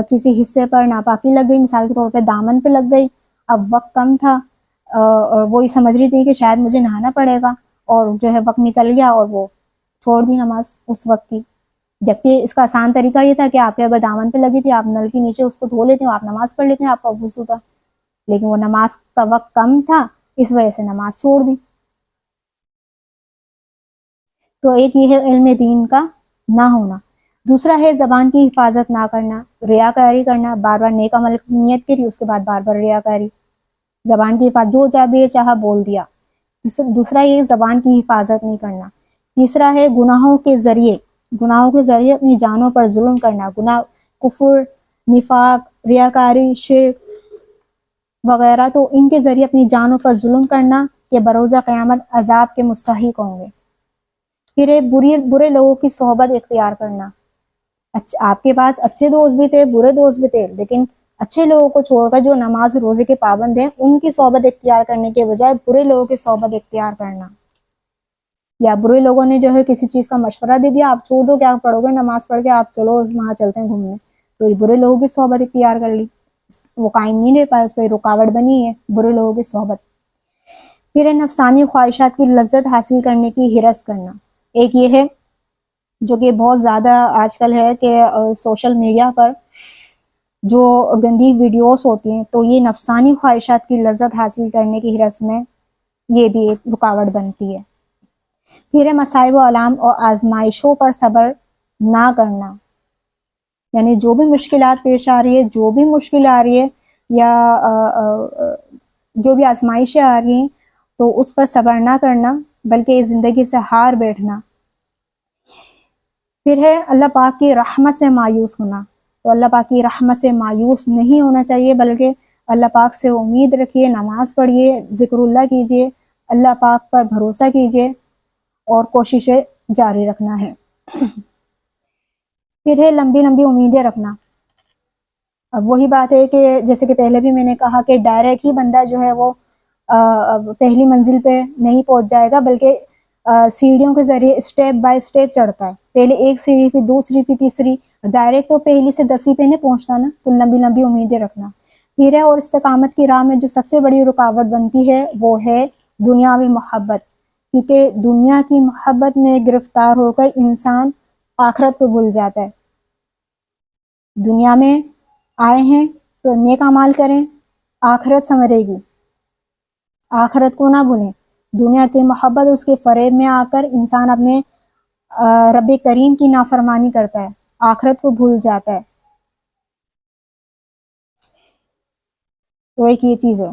کسی حصے پر ناپاکی لگ گئی، مثال کے طور پہ دامن پہ لگ گئی، اب وقت کم تھا اور وہی سمجھ رہی تھی کہ شاید مجھے نہانا پڑے گا، اور جو ہے وقت نکل گیا اور وہ چھوڑ دی نماز اس وقت کی، جبکہ اس کا آسان طریقہ یہ تھا کہ آپ کے اگر دامن پہ لگی تھی آپ نل کے نیچے اس کو دھو لیتے ہیں، آپ نماز پڑھ لیتے ہیں، آپ کا وضو تھا، لیکن وہ نماز کا وقت کم تھا، اس وجہ سے نماز چھوڑ دی۔ تو ایک یہ ہے علم دین کا نہ ہونا۔ دوسرا ہے زبان کی حفاظت نہ کرنا، ریاکاری کرنا، بار بار نیک عمل کی نیت کری، اس کے بعد بار بار ریاکاری، زبان کی حفاظت، جو چاہا بول دیا۔ دوسرا یہ زبان کی حفاظت نہیں کرنا۔ تیسرا ہے گناہوں کے ذریعے اپنی جانوں پر ظلم کرنا، گناہ، کفر، نفاق، ریاکاری، شرک وغیرہ، تو ان کے ذریعے اپنی جانوں پر ظلم کرنا کہ بروزہ قیامت عذاب کے مستحق ہوں گے۔ پھر برے لوگوں کی صحبت اختیار کرنا، آپ کے پاس اچھے دوست بھی تھے، برے دوست بھی تھے، لیکن اچھے لوگوں کو چھوڑ کر جو نماز روزے کے پابند ہیں ان کی صحبت اختیار کرنے کے بجائے برے لوگوں کی صحبت اختیار کرنا، یا برے لوگوں نے جو ہے کسی چیز کا مشورہ دے دیا، آپ چھوڑ دو، کیا پڑھو گے نماز پڑھ کے، آپ چلو وہاں چلتے ہیں گھومنے، تو یہ برے لوگوں کی صحبت اختیار کر لی، وہ قائم نہیں رہ پائے، اس پہ رکاوٹ بنی ہے برے لوگوں کی صحبت۔ پھر نفسانی خواہشات کی لذت حاصل کرنے کی ہرس کرنا، ایک یہ ہے جو کہ بہت زیادہ آج کل ہے کہ سوشل میڈیا پر جو گندی ویڈیوز ہوتی ہیں، تو یہ نفسانی خواہشات کی لذت حاصل کرنے کی حرص میں یہ بھی ایک رکاوٹ بنتی ہے۔ پھر ہے مصائب و آلام اور آزمائشوں پر صبر نہ کرنا، یعنی جو بھی مشکلات پیش آ رہی ہے، جو بھی مشکل آ رہی ہے، یا جو بھی آزمائشیں آ رہی ہیں، تو اس پر صبر نہ کرنا بلکہ زندگی سے ہار بیٹھنا۔ پھر ہے اللہ پاک کی رحمت سے مایوس ہونا، تو اللہ پاک کی رحمت سے مایوس نہیں ہونا چاہیے، بلکہ اللہ پاک سے امید رکھیے، نماز پڑھیے، ذکر اللہ کیجیے، اللہ پاک پر بھروسہ کیجیے اور کوششیں جاری رکھنا ہے۔ پھر ہے لمبی لمبی امیدیں رکھنا۔ اب وہی بات ہے کہ جیسے کہ پہلے بھی میں نے کہا کہ ڈائریکٹ ہی بندہ جو ہے وہ پہلی منزل پہ نہیں پہنچ جائے گا، بلکہ سیڑھیوں کے ذریعے اسٹیپ بائی اسٹیپ چڑھتا ہے، پہلے ایک سیڑھی پھر دوسری پھر تیسری، ڈائریکٹ تو پہلی سے 10ویں پہ نہیں پہنچتا نا، تو لمبی لمبی امیدیں رکھنا۔ پھر ہے اور استقامت کی راہ میں جو سب سے بڑی رکاوٹ بنتی ہے وہ ہے دنیاوی محبت، کیونکہ دنیا کی محبت میں گرفتار ہو کر انسان آخرت کو بھول جاتا ہے۔ دنیا میں آئے ہیں تو نیک اعمال کریں، آخرت سنورے گی، آخرت کو نہ بھولیں۔ دنیا کی محبت اس کے فریب میں آ کر انسان اپنے رب کریم کی نافرمانی کرتا ہے، آخرت کو بھول جاتا ہے۔ تو ایک یہ چیز ہے۔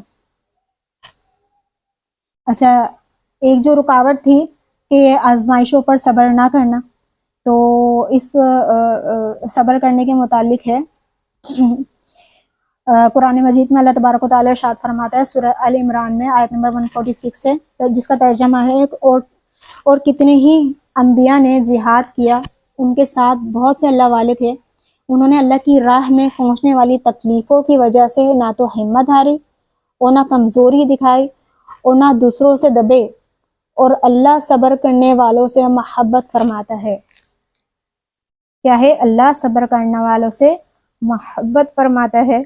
اچھا، ایک جو رکاوٹ تھی کہ آزمائشوں پر صبر نہ کرنا، تو اس صبر کرنے کے متعلق ہے قرآن مجید میں اللہ تبارک و تعالی ارشاد فرماتا ہے سورہ آل عمران میں آیت نمبر 146 سے، جس کا ترجمہ ہے اور کتنے ہی انبیاء نے جہاد کیا، ان کے ساتھ بہت سے اللہ والے تھے، انہوں نے اللہ کی راہ میں پہنچنے والی تکلیفوں کی وجہ سے نہ تو ہمت ہاری اور نہ کمزوری دکھائی اور نہ دوسروں سے دبے، اور اللہ صبر کرنے والوں سے محبت فرماتا ہے۔ کیا ہے؟ اللہ صبر کرنے والوں سے محبت فرماتا ہے،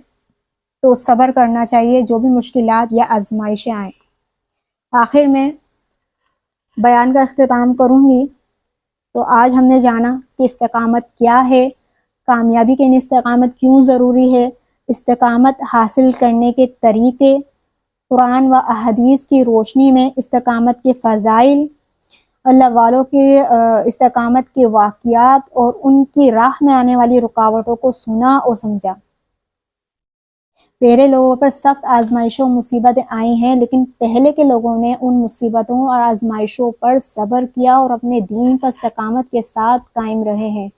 تو صبر کرنا چاہیے جو بھی مشکلات یا آزمائشیں آئیں۔ آخر میں بیان کا اختتام کروں گی، تو آج ہم نے جانا کہ استقامت کیا ہے، کامیابی کے لیے استقامت کیوں ضروری ہے، استقامت حاصل کرنے کے طریقے، قرآن و احادیث کی روشنی میں استقامت کے فضائل، اللہ والوں کے استقامت کے واقعات اور ان کی راہ میں آنے والی رکاوٹوں کو سنا اور سمجھا۔ پہلے لوگوں پر سخت آزمائشوں مصیبتیں آئی ہیں، لیکن پہلے کے لوگوں نے ان مصیبتوں اور آزمائشوں پر صبر کیا اور اپنے دین پر استقامت کے ساتھ قائم رہے ہیں۔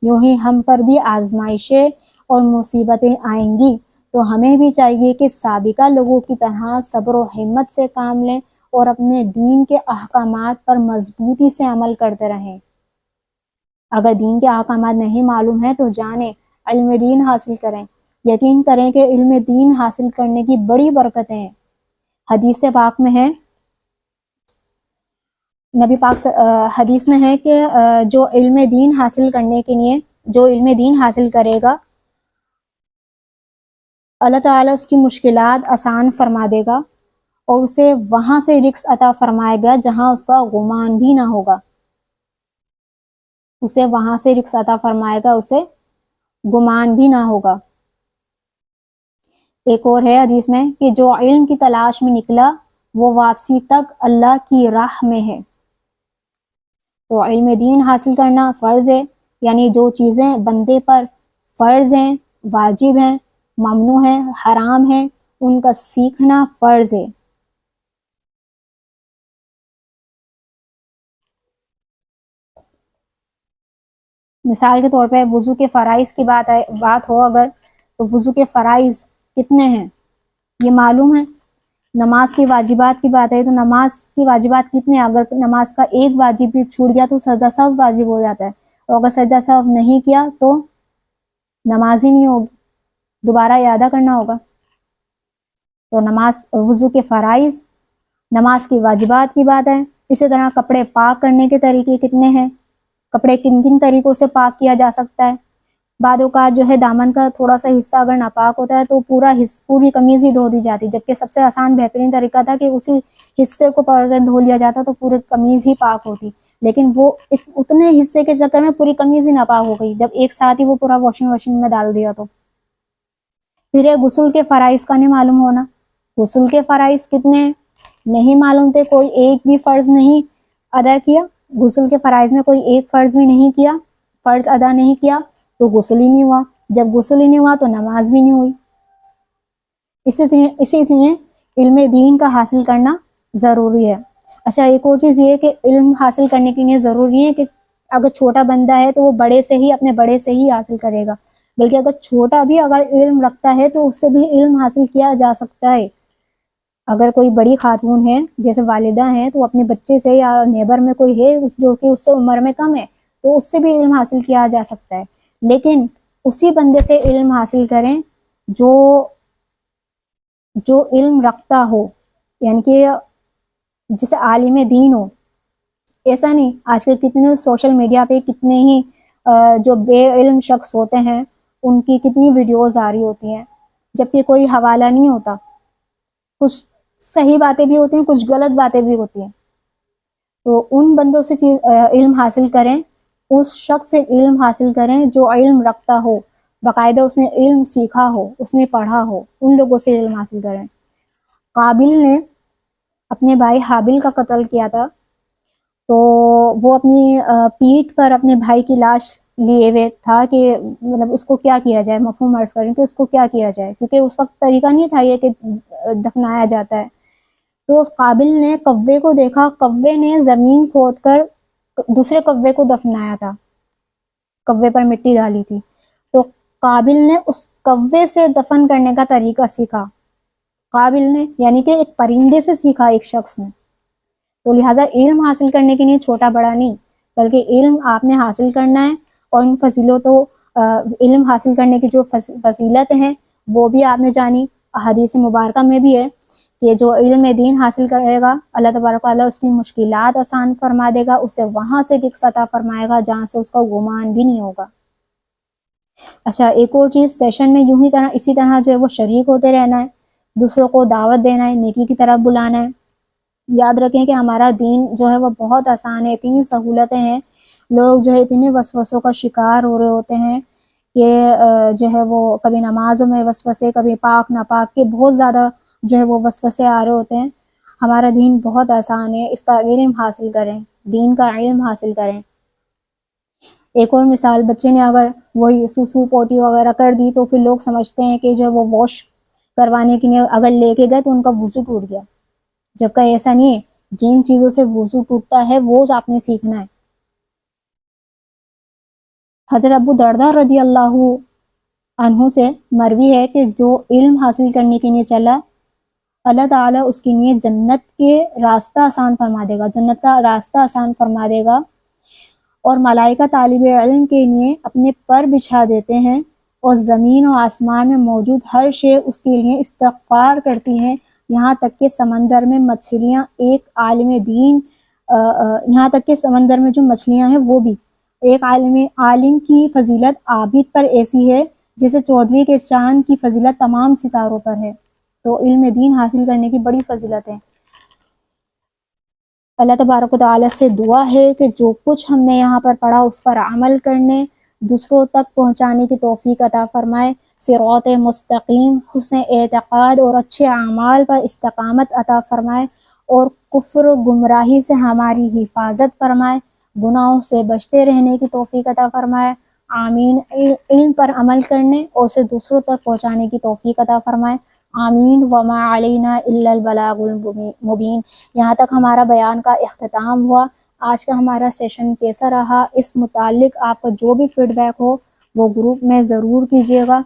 یوں ہی ہم پر بھی آزمائشیں اور مصیبتیں آئیں گی، تو ہمیں بھی چاہیے کہ سابقہ لوگوں کی طرح صبر و ہمت سے کام لیں اور اپنے دین کے احکامات پر مضبوطی سے عمل کرتے رہیں۔ اگر دین کے احکامات نہیں معلوم ہیں تو جانیں، علم دین حاصل کریں، یقین کریں کہ علم دین حاصل کرنے کی بڑی برکتیں ہیں۔ حدیث پاک میں ہے، نبی پاک حدیث میں ہے کہ جو علم دین حاصل کرنے کے لیے جو علم دین حاصل کرے گا، اللہ تعالیٰ اس کی مشکلات آسان فرما دے گا اور اسے وہاں سے رزق عطا فرمائے گا جہاں اس کا گمان بھی نہ ہوگا، اسے وہاں سے رزق عطا فرمائے گا، اسے گمان بھی نہ ہوگا۔ ایک اور ہے حدیث میں کہ جو علم کی تلاش میں نکلا وہ واپسی تک اللہ کی راہ میں ہے۔ تو علم دین حاصل کرنا فرض ہے، یعنی جو چیزیں بندے پر فرض ہیں، واجب ہیں، ممنوع ہیں، حرام ہیں، ان کا سیکھنا فرض ہے۔ مثال کے طور پہ وضو کے فرائض کی بات ہو اگر، تو وضو کے فرائض کتنے ہیں یہ معلوم ہے۔ نماز کی واجبات کی بات ہے تو نماز کی واجبات کتنے ہیں؟ اگر نماز کا ایک واجب بھی چھوٹ گیا تو سجدہ سہو واجب ہو جاتا ہے، اور اگر سجدہ سہو نہیں کیا تو نماز ہی نہیں ہوگی، دوبارہ اعادہ کرنا ہوگا۔ تو نماز، وضو کے فرائض، نماز کی واجبات کی بات ہے۔ اسی طرح کپڑے پاک کرنے کے طریقے کتنے ہیں، کپڑے کن کن طریقوں سے پاک کیا جا سکتا ہے۔ بعد اوقات جو ہے دامن کا تھوڑا سا حصہ اگر ناپاک ہوتا ہے تو پوری قمیض ہی دھو دی جاتی، جبکہ سب سے آسان بہترین طریقہ تھا کہ اسی حصے کو پکڑ کر دھو لیا جاتا تو پوری قمیض ہی پاک ہوتی، لیکن وہ اتنے حصے کے چکر میں پوری قمیض ہی ناپاک ہو گئی جب ایک ساتھ ہی وہ پورا واشنگ مشین میں ڈال دیا تو پھر ہے غسل کے فرائض کا نہیں معلوم ہونا. غسل کے فرائض کتنے ہیں نہیں معلوم تھے, کوئی ایک بھی فرض نہیں ادا کیا. غسل کے فرائض میں کوئی ایک فرض بھی نہیں کیا, فرض ادا نہیں کیا تو غسل ہی نہیں ہوا. جب غسل ہی نہیں ہوا تو نماز بھی نہیں ہوئی. اسی لیے علم دین کا حاصل کرنا ضروری ہے. اچھا ایک اور چیز یہ ہے کہ علم حاصل کرنے کے لیے ضروری ہے کہ اگر چھوٹا بندہ ہے تو وہ بڑے سے ہی, اپنے بڑے سے ہی حاصل کرے گا, بلکہ اگر چھوٹا بھی اگر علم رکھتا ہے تو اس سے بھی علم حاصل کیا جا سکتا ہے. اگر کوئی بڑی خاتون ہے جیسے والدہ ہیں تو اپنے بچے سے یا نیبر میں کوئی ہے جو کہ اس سے عمر میں کم ہے تو اس سے بھی علم حاصل کیا جا سکتا ہے, لیکن اسی بندے سے علم حاصل کریں جو علم رکھتا ہو, یعنی کہ جسے عالم دین ہو. ایسا نہیں, آج کل کتنے سوشل میڈیا پہ کتنے ہی جو بے علم شخص ہوتے ہیں ان کی کتنی ویڈیوز آ رہی ہوتی ہیں جبکہ کوئی حوالہ نہیں ہوتا. کچھ صحیح باتیں بھی ہوتی ہیں, کچھ غلط باتیں بھی ہوتی ہیں. تو ان بندوں سے علم حاصل کریں, اس شخص سے علم حاصل کریں جو علم رکھتا ہو, باقاعدہ اس نے علم سیکھا ہو, اس نے پڑھا ہو, ان لوگوں سے علم حاصل کریں. قابل نے اپنے بھائی حابل کا قتل کیا تھا تو وہ اپنی پیٹھ پر اپنے بھائی کی لاش لیے ہوئے تھا کہ مطلب اس کو کیا کیا جائے, مفہوم عرض کریں کہ اس کو کیا کیا جائے, کیونکہ اس وقت طریقہ نہیں تھا یہ کہ دفنایا جاتا ہے. تو اس قابل نے کوے کو دیکھا, کوے نے زمین کھود کر دوسرے کوے کو دفنایا تھا, کوے پر مٹی ڈالی تھی. تو قابل نے اس کوے سے دفن کرنے کا طریقہ سیکھا, قابل نے یعنی کہ ایک پرندے سے سیکھا ایک شخص نے. تو لہٰذا علم حاصل کرنے کے لیے چھوٹا بڑا نہیں, بلکہ علم آپ نے حاصل کرنا ہے, اور ان فضیلتوں علم حاصل کرنے کی جو فضیلت ہیں وہ بھی آپ نے جانی. احادیث مبارکہ میں بھی ہے کہ جو علم دین حاصل کرے گا اللہ تبارک و تعالیٰ اس کی مشکلات آسان فرما دے گا, اسے وہاں سے رزق عطا فرمائے گا جہاں سے اس کا گمان بھی نہیں ہوگا. اچھا ایک اور چیز, سیشن میں یوں ہی اسی طرح جو ہے وہ شریک ہوتے رہنا ہے, دوسروں کو دعوت دینا ہے, نیکی کی طرف بلانا ہے. یاد رکھیں کہ ہمارا دین جو ہے وہ بہت آسان ہے, اتنی سہولتیں ہیں. لوگ جو ہے اتنے وسوسوں کا شکار ہو رہے ہوتے ہیں کہ جو ہے وہ کبھی نمازوں میں وسوسے, کبھی پاک ناپاک کے بہت زیادہ جو ہے وہ وسوسے آ رہے ہوتے ہیں. ہمارا دین بہت آسان ہے, اس کا علم حاصل کریں, دین کا علم حاصل کریں. ایک اور مثال, بچے نے اگر وہی سوسو پوٹی وغیرہ کر دی تو پھر لوگ سمجھتے ہیں کہ جو وہ واش کروانے کے لیے اگر لے کے گئے تو ان کا وضو ٹوٹ گیا, جبکہ ایسا نہیں ہے. جن چیزوں سے وضو ٹوٹتا ہے وہ آپ نے سیکھنا ہے. حضرت ابو درداء رضی اللہ عنہ سے مروی ہے کہ جو علم حاصل کرنے کے لیے چلا, اللہ تعالیٰ اس کے لیے جنت کے راستہ آسان فرما دے گا, جنت کا راستہ آسان فرما دے گا. اور ملائکہ طالب علم کے لیے اپنے پر بچھا دیتے ہیں, اور زمین و آسمان میں موجود ہر شے اس کے لیے استغفار کرتی ہیں, یہاں تک کہ سمندر میں مچھلیاں ایک عالم دین یہاں تک کہ سمندر میں جو مچھلیاں ہیں وہ بھی ایک عالم کی فضیلت عابد پر ایسی ہے جیسے 14ویں کے چاند کی فضیلت تمام ستاروں پر ہے. تو علم دین حاصل کرنے کی بڑی فضیلت ہے. اللہ تبارک و تعالیٰ سے دعا ہے کہ جو کچھ ہم نے یہاں پر پڑھا اس پر عمل کرنے, دوسروں تک پہنچانے کی توفیق عطا فرمائے. صراط مستقیم, حسن اعتقاد اور اچھے اعمال پر استقامت عطا فرمائے, اور کفر و گمراہی سے ہماری حفاظت فرمائے, گناہوں سے بچتے رہنے کی توفیق عطا فرمائے. آمین. علم پر عمل کرنے اور اسے دوسروں تک پہنچانے کی توفیق عطا فرمائے. آمین. وما علینا الا البلاغ المبین. یہاں تک ہمارا بیان کا اختتام ہوا. آج کا ہمارا سیشن کیسا رہا, اس متعلق آپ کا جو بھی فیڈ بیک ہو وہ گروپ میں ضرور کیجیے گا,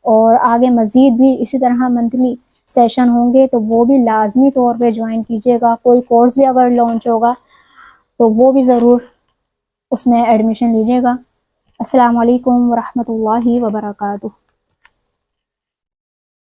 اور آگے مزید بھی اسی طرح منتھلی سیشن ہوں گے تو وہ بھی لازمی طور پہ جوائن کیجیے گا. کوئی کورس بھی اگر لانچ ہوگا تو وہ بھی ضرور اس میں ایڈمیشن لیجیے گا. السلام علیکم ورحمۃ اللہ وبرکاتہ.